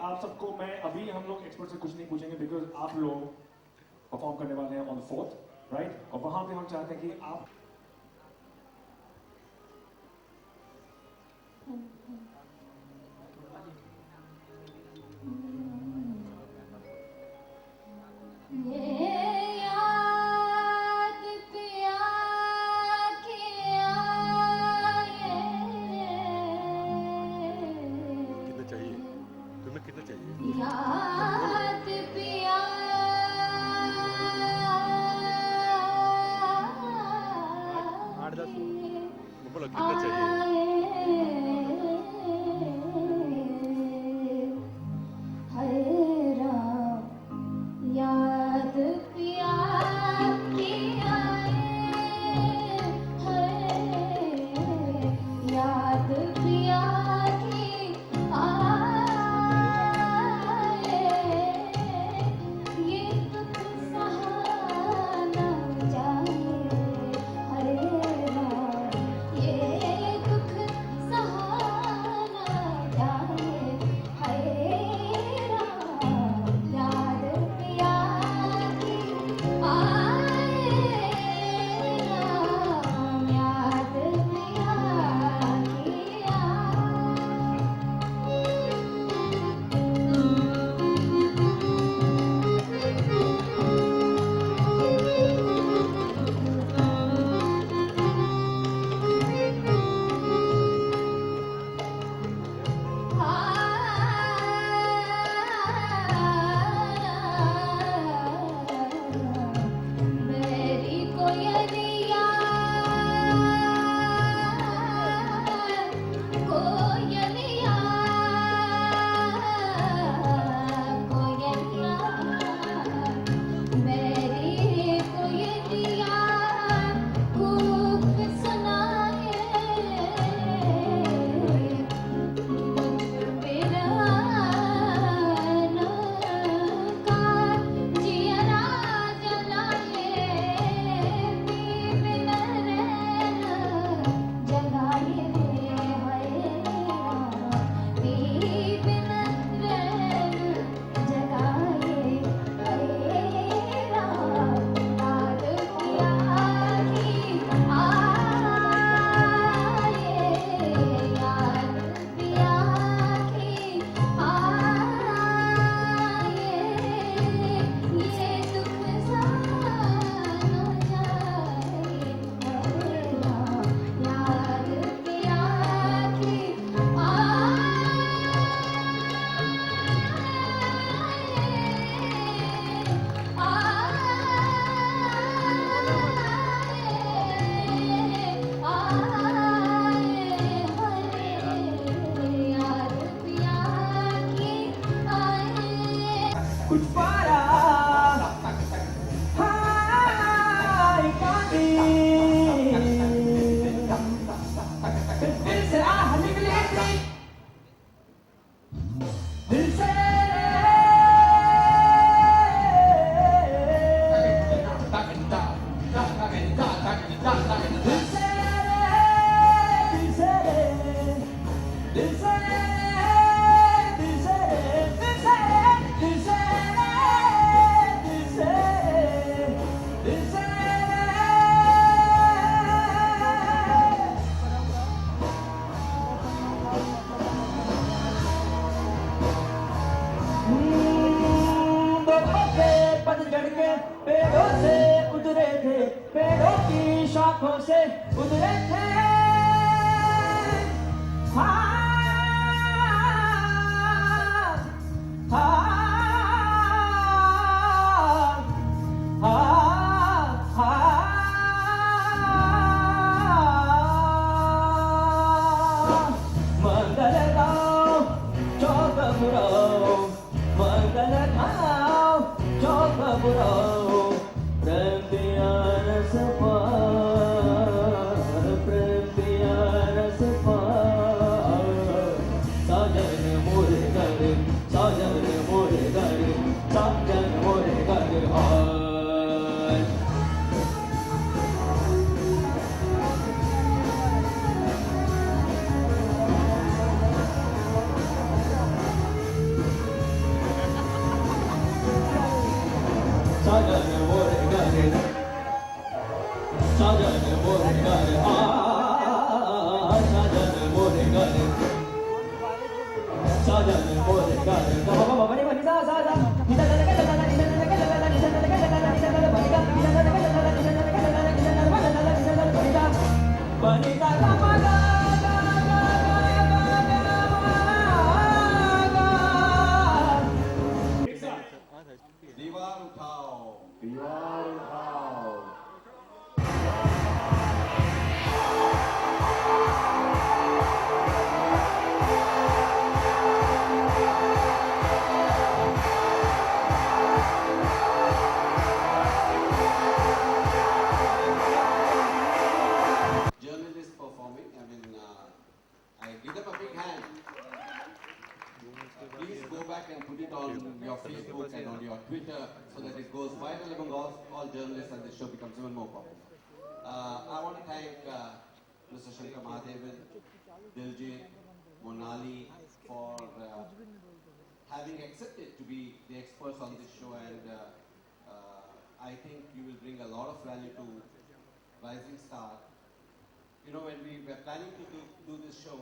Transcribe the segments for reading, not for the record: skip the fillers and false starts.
आप सबको मैं अभी हम लोग एक्सपर्ट से कुछ नहीं पूछेंगे बिकॉज आप लोग परफॉर्म करने वाले हैं ऑन द 4th राइट और वहां पे हम चाहते हैं कि आप आंखों से उतरे थे मंगल गाँव चौक बुराओ मंगल गाँव चौक बुराओ प्रेम दिया रस पार प्रेम दिया रस पार साजन मोरे घर साजन मोरे घर साजन मोरे घर आय साजन मोरे घर साजन मोरे घर साजन मोरे घर साजन मोरे घर बाबा बनी बनी सा सा सा निदा निदा निदा निदा निदा निदा निदा निदा निदा निदा बनिका निदा निदा निदा निदा निदा निदा बनिका बनिका दीवार उठाओ दीवार उठाओ journalists performing. I give them a big hand. Please go back and put it on your Facebook and on your Twitter so that it goes viral among all journalists and the show becomes even more popular. I want to thank Mr. Shankar Mahadevan, Diljit, Monali for having accepted to be the experts on this show, and I think you will bring a lot of value to Rising Star. You know, when we were planning to do this show,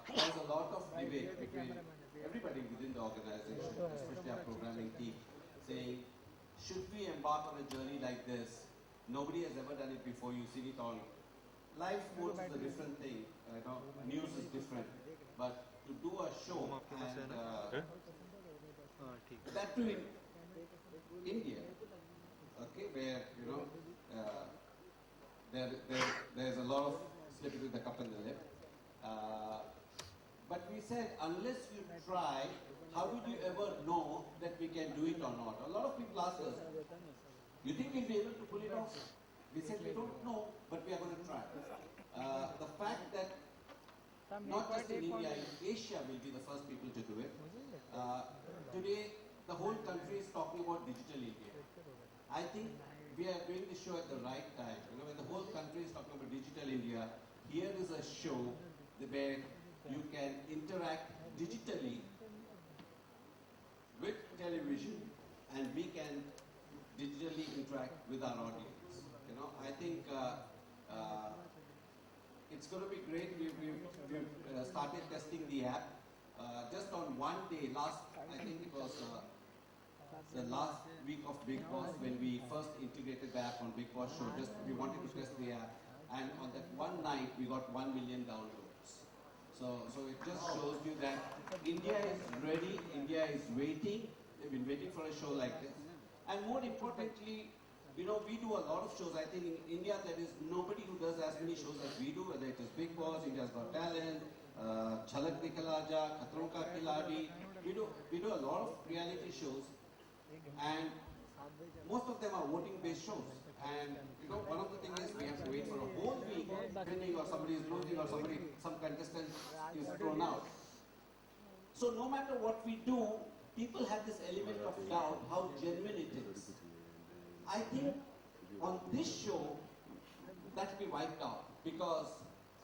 there's a lot of debate between everybody within the organization, especially our programming team, saying, should we embark on a journey like this? Nobody has ever done it before. You've seen it on live sports is a different thing. You know, news is different. But to do a show and that too in India, okay, where you know there's a lot of slipping with the cup in the lip. But we said, unless you try, how would you ever know that we can do it or not? A lot of people ask us, you think we'll be able to pull it off? We said, we don't know, but we are going to try. The fact that not just in India, in Asia will be the first people to do it. Today, the whole country is talking about digital India. I think we are doing this show at the right time. You know, when the whole country is talking about digital India, here is a show where you can interact digitally with television, and we can digitally interact with our audience. You know, I think it's going to be great. We've started testing the app. Just on one day, I think it was the last week of Big Boss when we first integrated the app on Big Boss show. Just we wanted to test the app, and on that one night we got 1 million downloads. So it just shows you that India is ready. India is waiting. They've been waiting for a show like this, and more importantly, you know, we do a lot of shows. I think in India there is nobody who does as many shows as we do, whether it is Big Boss, India's Got Talent, Jhalak Dikhla Ja, Khatron Ka Khiladi. We do a lot of reality shows, and most of them are voting-based shows. And you know, one of the things is we have to wait for a whole week, depending or somebody is losing or some contestant is thrown out. So no matter what we do, people have this element of doubt how genuine it is. I think on this show, that will be wiped out, because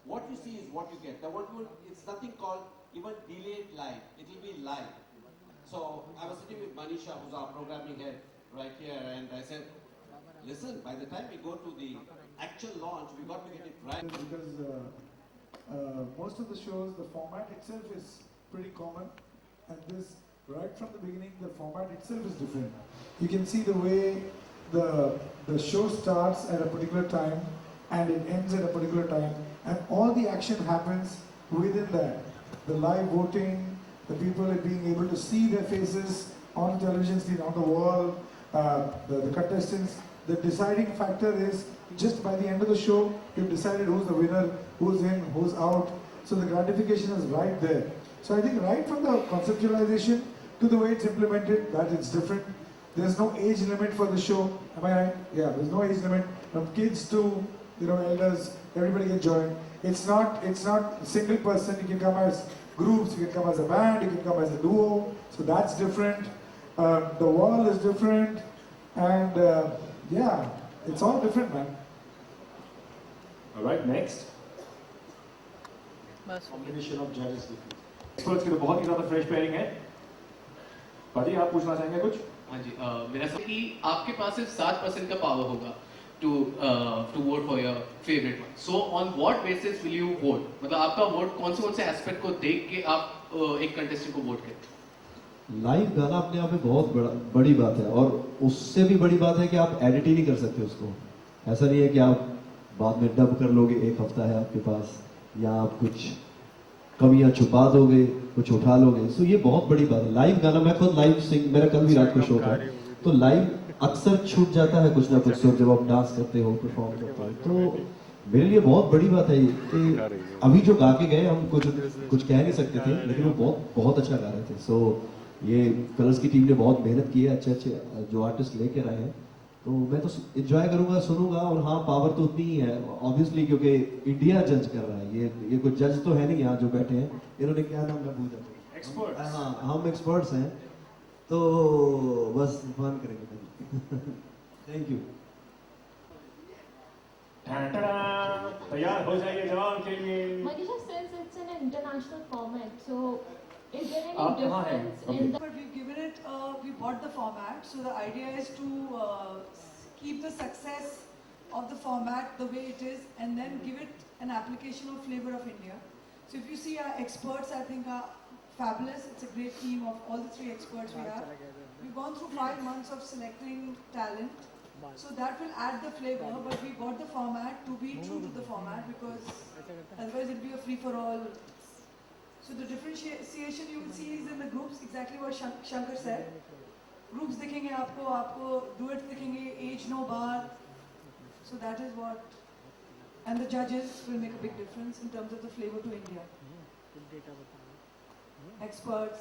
what you see is what you get. It's nothing called even delayed live. It will be live. So I was sitting with Manisha, who's our programming head right here, and I said, listen, by the time we go to the actual launch, we got to get it right. Because most of the shows, the format itself is pretty common, and this, right from the beginning, the format itself is different. You can see the way the show starts at a particular time and it ends at a particular time, and all the action happens within that. The live voting, the people are being able to see their faces on television screen, on the wall, the contestants. The deciding factor is just by the end of the show, you've decided who's the winner, who's in, who's out. So the gratification is right there. So I think right from the conceptualization to the way it's implemented, that it's different. There's no age limit for the show. Am I right? Yeah, there's no age limit. From kids to elders, everybody can join. It's not a single person. You can come as groups, you can come as a band, you can come as a duo. So that's different. The wall is different, and yeah, it's all different, man. All right, next. Combination of judges. Experts की तो बहुत ही ज़्यादा fresh pairing है. भाजी आप पूछना चाहेंगे कुछ? हाँ जी, मेरा सवाल कि आपके पास सिर्फ 7% का पावर होगा to vote for your favorite one. So on what basis will you vote? मतलब आपका वोट कौन से एस्पेक्ट को देख के आप एक कंटेस्टेंट को वोट करते हैं? लाइव गाना अपने आप में बहुत बड़ी बात है, और उससे भी बड़ी बात है कि आप एडिट ही नहीं कर सकते उसको. ऐसा नहीं है कि आप बाद में डब कर लोगे, एक हफ्ता है आपके पास, या आप कुछ कमियां छुपा दोगे, कुछ उठा लोगे. सो ये बहुत बड़ी बात है. लाइव गाना, मैं खुद लाइव सिंग, मेरा कल भी रात को शो था, तो लाइव अक्सर छूट जाता है कुछ ना कुछ सुर जब आप डांस करते हो, परफॉर्म करते हो. तो मेरे लिए बहुत बड़ी बात है कि अभी जो गा के गए, हम कुछ कह नहीं सकते थे, लेकिन वो बहुत अच्छा गा रहे थे. सो ये कलर्स की टीम ने बहुत मेहनत की है, अच्छे जो आर्टिस्ट लेकर आए हैं. तो मैं तो एंजॉय करूंगा, सुनूंगा. और हाँ, पावर तो उतनी ही है ऑब्वियसली, क्योंकि इंडिया जज कर रहा है. ये कोई जज तो है नहीं यहाँ जो बैठे हैं. इन्होंने क्या नाम मैं भूल जाता. Experts. हाँ, हम एक्सपर्ट्स हैं, तो बस फन करेंगे. Thank you. तैयार हो जाइए जवाब के लिए. Manisha says it's an international format, so is there any आप कहाँ हैं? difference in the But we've given it, we bought the format, so the idea is to keep the success of the format the way it is and then give it an application of flavor of India. So if you see our experts, I think are fabulous. It's a great team of all the 3 experts we have. We've gone through 5 months of selecting talent. So that will add the flavor, but we bought the format to be true to the format, because otherwise it'll be a free-for-all. So the differentiation you will see is in the groups, exactly what Shankar said. Groups दिखेंगे आपको duets दिखेंगे, age no bar. So that is what, and the judges will make a big difference in terms of the flavor to India. Experts.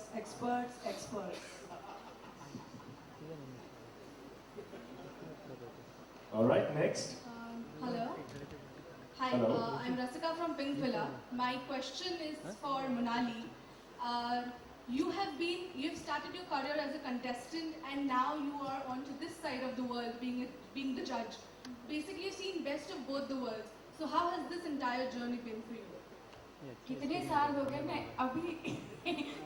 All right, next. Hello. Hi, Hello. I'm Rasika from Pink Villa. My question is for Monali. You've started your career as a contestant, and now you are on to this side of the world, being the judge. Basically, you've seen best of both the worlds. So how has this entire journey been for you? कितने साल हो गए? मैं अभी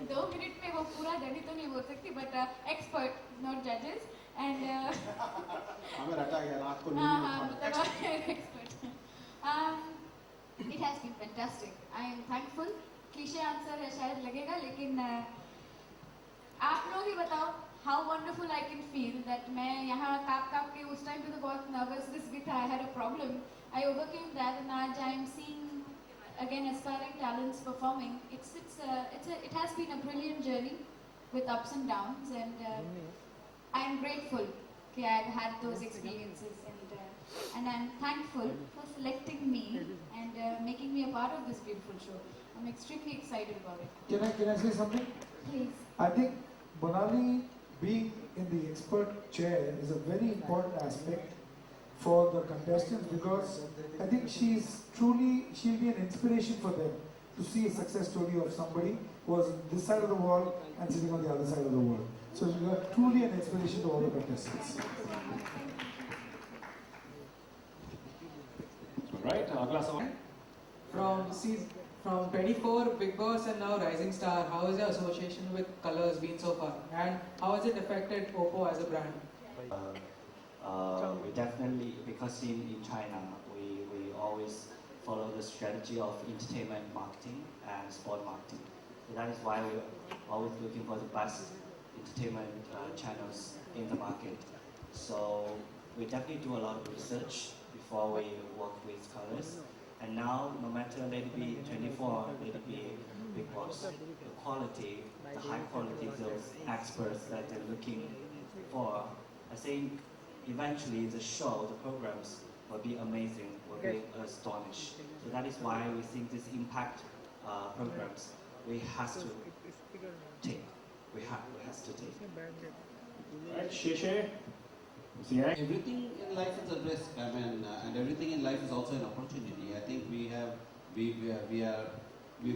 2 minute में वो पूरा journey तो नहीं बोल सकती, बट एक्सपर्ट नॉट जजेस एंड हमें रटा गया रात को हाँ नींद में मतलब expert. It has been fantastic. I am thankful. Cliché answer है शायद लगेगा, लेकिन आप लोग ही बताओ how wonderful I can feel that मैं यहाँ काप के उस टाइम पे तो बहुत nervousness भी था. I had a problem. I overcame that, and आज I am seeing again aspiring talents performing. It has been a brilliant journey with ups and downs, and I am grateful that I've had those experiences, and I'm thankful for selecting me and making me a part of this beautiful show. I'm extremely excited about it. Can I say something? Please. I think Monali being in the expert chair is a very important aspect for the contestants, because I think she'll be an inspiration for them to see a success story of somebody who was on this side of the world and sitting on the other side of the world. So you are truly an inspiration to all the contestants. All right, अगला सवाल. From 24 Big Boss and now Rising Star, how has your association with Colors been so far, and how has it affected Oppo as a brand? We definitely, because in China, we always follow the strategy of entertainment marketing and sport marketing. So that is why we're always looking for the best entertainment channels in the market. So we definitely do a lot of research before we work with colors. And now, no matter let it be 24, let it be Bigg Boss, the quality, the high quality, those experts that they're looking for, I think eventually the show, the programs will be amazing, will be astonished. So that is why we think this impact programs, we have to take. We have to take. Right, Sheshe? Yeah. Everything in life is a risk, I mean, and everything in life is also an opportunity. I think we've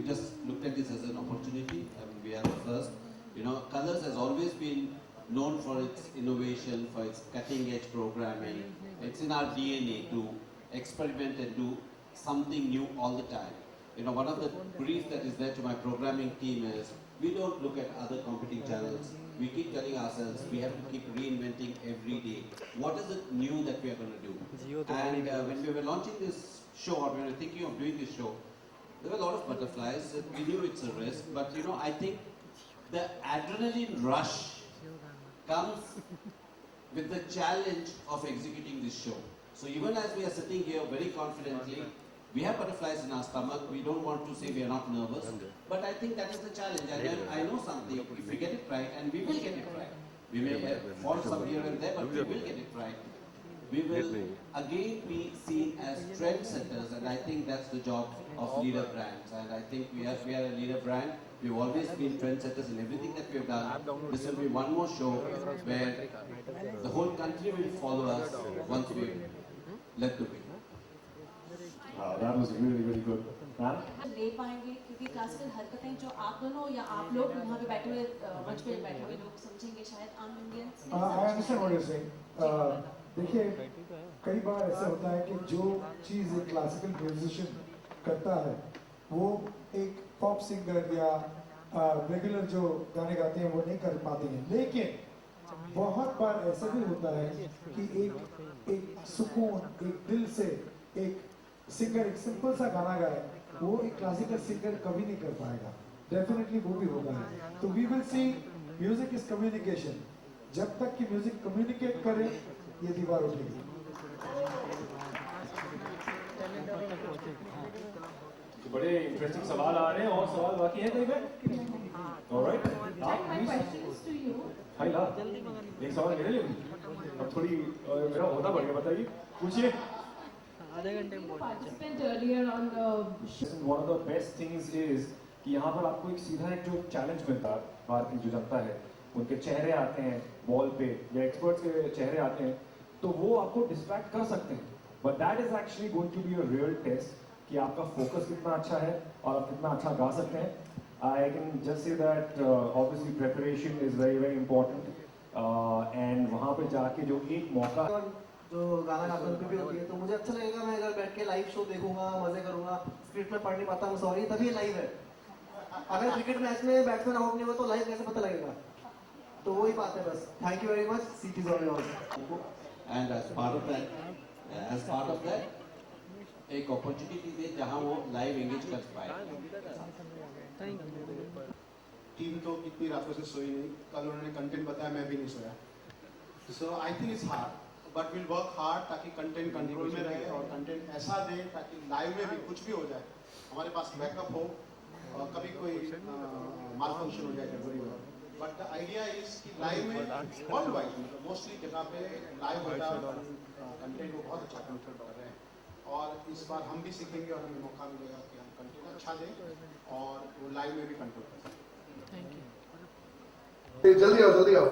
just looked at this as an opportunity. I mean, we are the first. You know, Colors has always been known for its innovation, for its cutting-edge programming. It's in our DNA to experiment and do something new all the time. You know, one of the briefs that is there to my programming team is, we don't look at other competing channels. We keep telling ourselves we have to keep reinventing every day. What is it new that we are going to do? And when we were launching this show, or when we were thinking of doing this show, there were a lot of butterflies. We knew it's a risk, but you know, I think the adrenaline rush comes with the challenge of executing this show. So even as we are sitting here very confidently, we have butterflies in our stomach. We don't want to say we are not nervous, but I think that is the challenge. And I know something, if we get it right, and we will get it right. We may fall some here and there, but we will get it right. We will again be seen as trendsetters, and I think that's the job of leader brands. And I think we are a leader brand. We've always been trendsetters in everything that we've done. This will be one more show where the whole country will follow us once we let the way. Wow, that was really, really good. Huh? ले पाएंगे क्योंकि classical हरकतें जो आप दोनों या आप लोग यहाँ पे बैठे हुए मंच पे बैठे हुए लोग समझेंगे शायद आम Indians I understand what you're saying. देखिए, कई बार ऐसा होता है कि जो चीज़ एक क्लासिकल म्यूजिशियन करता है, वो एक पॉप सिंगर या रेगुलर जो गाने गाते हैं वो नहीं कर पाते हैं. लेकिन बहुत बार ऐसा भी होता है कि एक सुकून, एक दिल से एक सिंगर एक सिंपल सा गाना गाए, वो एक क्लासिकल सिंगर कभी नहीं कर पाएगा. डेफिनेटली वो भी होगा. तो we will see music is communication. जब तक कि म्यूजिक कम्युनिकेट करे, ये दीवार उठेगी. बड़े इंटरेस्टिंग सवाल आ रहे हैं और सवाल बाकी हैं कहीं पे? ऑलराइट. हाय ला. एक सवाल मेरे लिए भी. अब थोड़ी मेरा होता बढ़ गया, बताइए. पूछिए. Participant earlier on the One of the best things is कि यहाँ पर आपको एक सीधा एक जो चैलेंज मिलता है भारत की जो जनता है, उनके चेहरे आते हैं वॉल पे या एक्सपर्ट्स के चेहरे आते हैं, तो वो आपको डिस्ट्रैक्ट कर सकते हैं. But that is actually going to be a real test कि आपका फोकस कितना अच्छा है और आप कितना अच्छा गा सकते हैं. I can just say that obviously preparation is very very important. And वहाँ पे जाके जो एक मौका जो गाना गाते हैं भी होती है, तो मुझे अच्छा लगेगा. मैं अगर बैठ के लाइव शो देखूंगा, मजे करूंगा. स्क्रिप्ट में पढ़ नहीं पाता हूँ, सॉरी, तभी लाइव है. अगर क्रिकेट मैच में बैट्समैन आउट नहीं हुआ तो लाइव कैसे पता लगेगा? तो वही बात है बस. Thank you very much. Seat is on yours. And as part of that, एक अपॉर्चुनिटी दे जहाँ वो लाइव एंगेज कर पाए. टीम तो इतनी रातों से सोई नहीं. कल उन्होंने कंटेंट बताया, मैं भी नहीं सोया. So I think it's hard, but will work hard ताकि कंटेंट कंट्रोल में रहे और कंटेंट ऐसा दे ताकि लाइव में भी कुछ भी हो जाए हमारे पास बैकअप हो. कभी कोई माल फंक्शन हो जाए, गड़बड़ी हो. बट द आइडिया इज कि लाइव में वर्ल्ड वाइड मोस्टली जगह पे लाइव होता है. कंटेंट को बहुत अच्छा कंट्रोल कर रहे हैं और इस बार हम भी सीखेंगे और हमें मौका मिलेगा कि हम कंटेंट अच्छा दें और वो लाइव में भी कंट्रोल कर सकें. जल्दी आओ.